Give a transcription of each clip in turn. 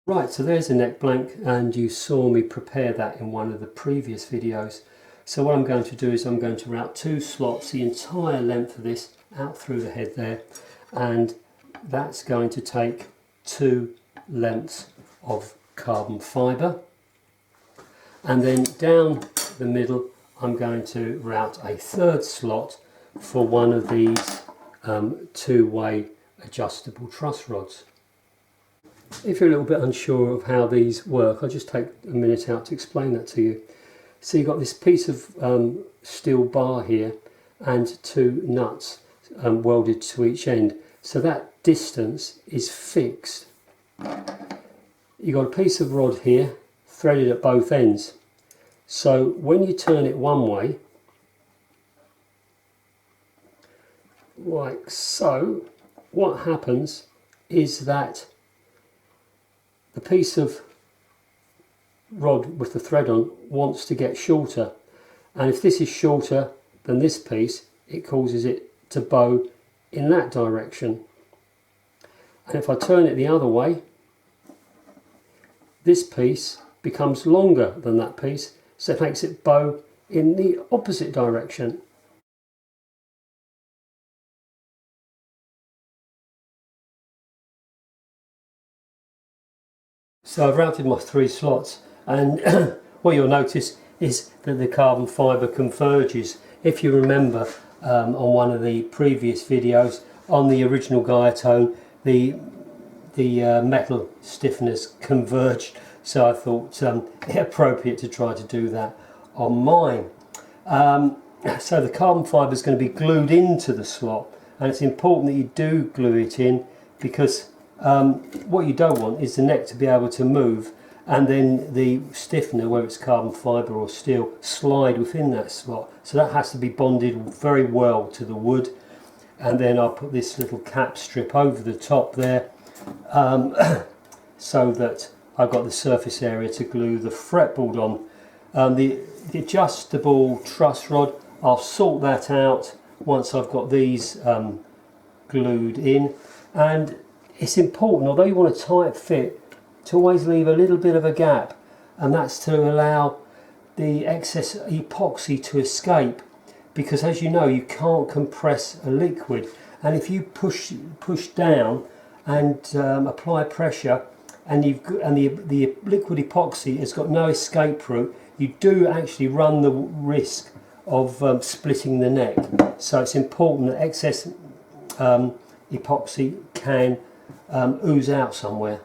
Right, so there's a neck blank, and you saw me prepare that in one of the previous videos. So what I'm going to do is I'm going to route 2 slots, the entire length of this, out through the head there, and that's going to take 2 lengths of carbon fibre. And then down the middle I'm going to route a 3rd slot for one of these 2-way adjustable truss rods. If you're a little bit unsure of how these work, I'll just take a minute out to explain that to you. So you've got this piece of steel bar here and 2 nuts welded to each end. So that distance is fixed. You've got a piece of rod here threaded at both ends. So when you turn it one way, like so, what happens is that the piece of rod with the thread on wants to get shorter, and if this is shorter than this piece, it causes it to bow in that direction. And if I turn it the other way, this piece becomes longer than that piece, so it makes it bow in the opposite direction. So I've routed my 3 slots, and what you'll notice is that the carbon fibre converges. If you remember on one of the previous videos, on the original Guyatone, the metal stiffeners converged, so I thought it appropriate to try to do that on mine. So the carbon fibre is going to be glued into the slot, and it's important that you do glue it in, because what you don't want is the neck to be able to move and then the stiffener, whether it's carbon fibre or steel, slide within that slot. So that has to be bonded very well to the wood, and then I'll put this little cap strip over the top there so that I've got the surface area to glue the fretboard on. The adjustable truss rod, I'll sort that out once I've got these glued in. And it's important, although you want a tight fit, to always leave a little bit of a gap, and that's to allow the excess epoxy to escape, because as you know, you can't compress a liquid, and if you push down and apply pressure, and the liquid epoxy has got no escape route, you do actually run the risk of splitting the neck. So it's important that excess epoxy can ooze out somewhere.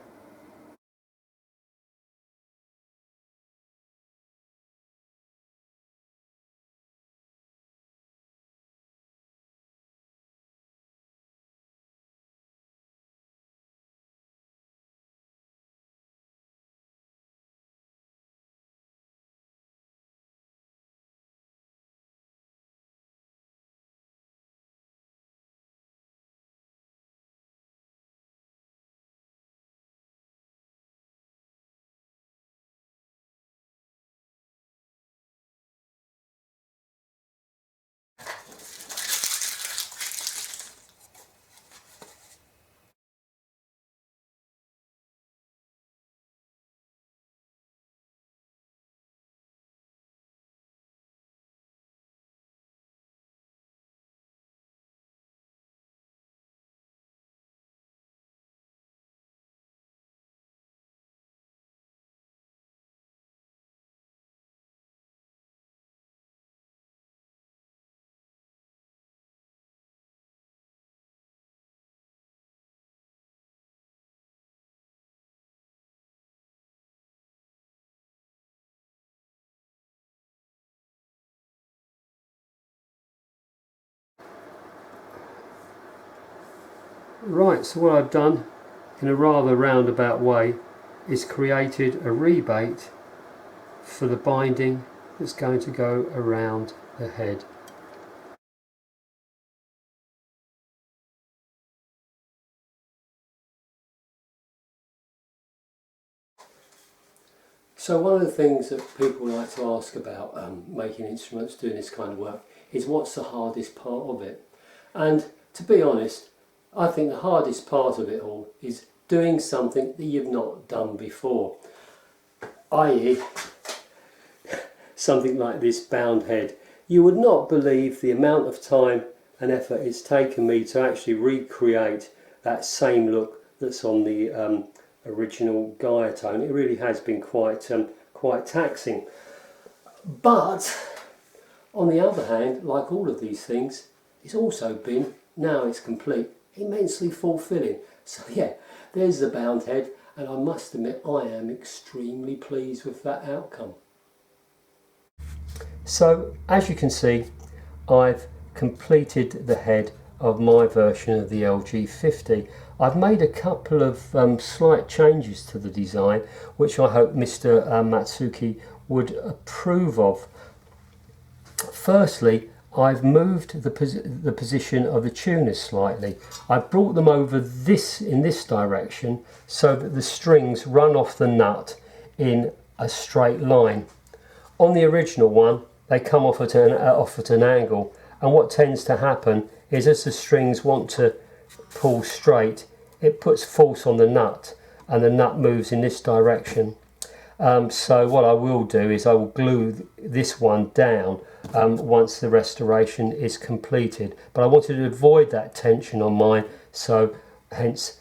Right, so what I've done in a rather roundabout way is created a rebate for the binding that's going to go around the head. So one of the things that people like to ask about making instruments, doing this kind of work, is what's the hardest part of it? And to be honest, I think the hardest part of it all is doing something that you've not done before, i.e. something like this bound head. You would not believe the amount of time and effort it's taken me to actually recreate that same look that's on the original Guyatone. It really has been quite taxing. But on the other hand, like all of these things, it's also been, now it's complete, immensely fulfilling. So yeah, there's the bound head, and I must admit I am extremely pleased with that outcome. So as you can see, I've completed the head of my version of the LG50. I've made a couple of slight changes to the design, which I hope Mr. Matsuki would approve of. Firstly, I've moved the position of the tuners slightly. I've brought them over in this direction so that the strings run off the nut in a straight line. On the original one, they come off at an angle, and what tends to happen is as the strings want to pull straight, it puts force on the nut and the nut moves in this direction. So what I will do is I will glue this one down once the restoration is completed, but I wanted to avoid that tension on mine, so hence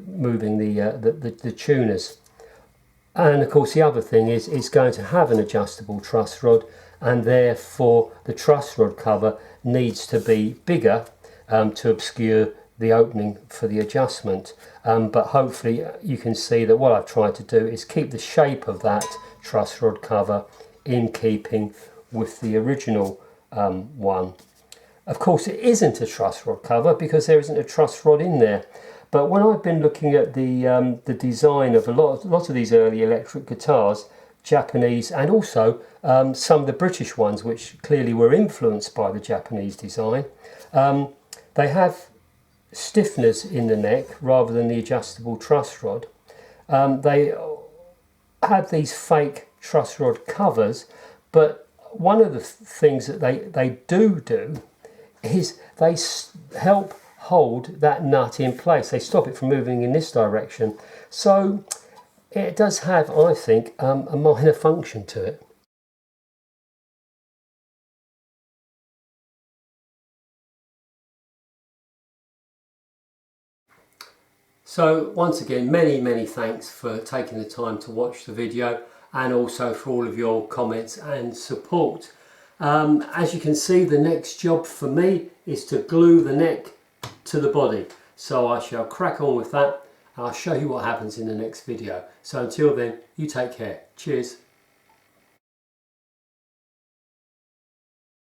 moving the tuners. And of course the other thing is it's going to have an adjustable truss rod, and therefore the truss rod cover needs to be bigger to obscure the opening for the adjustment. But hopefully you can see that what I've tried to do is keep the shape of that truss rod cover in keeping with the original one. Of course it isn't a truss rod cover because there isn't a truss rod in there. But when I've been looking at the design of a lot of these early electric guitars, Japanese and also some of the British ones, which clearly were influenced by the Japanese design, they have stiffeners in the neck rather than the adjustable truss rod. They have these fake truss rod covers, but one of the things that they do is they help hold that nut in place. They stop it from moving in this direction. So it does have, I think, a minor function to it. So once again, many thanks for taking the time to watch the video, and also for all of your comments and support. As you can see, the next job for me is to glue the neck to the body. So I shall crack on with that, and I'll show you what happens in the next video. So until then, you take care. Cheers.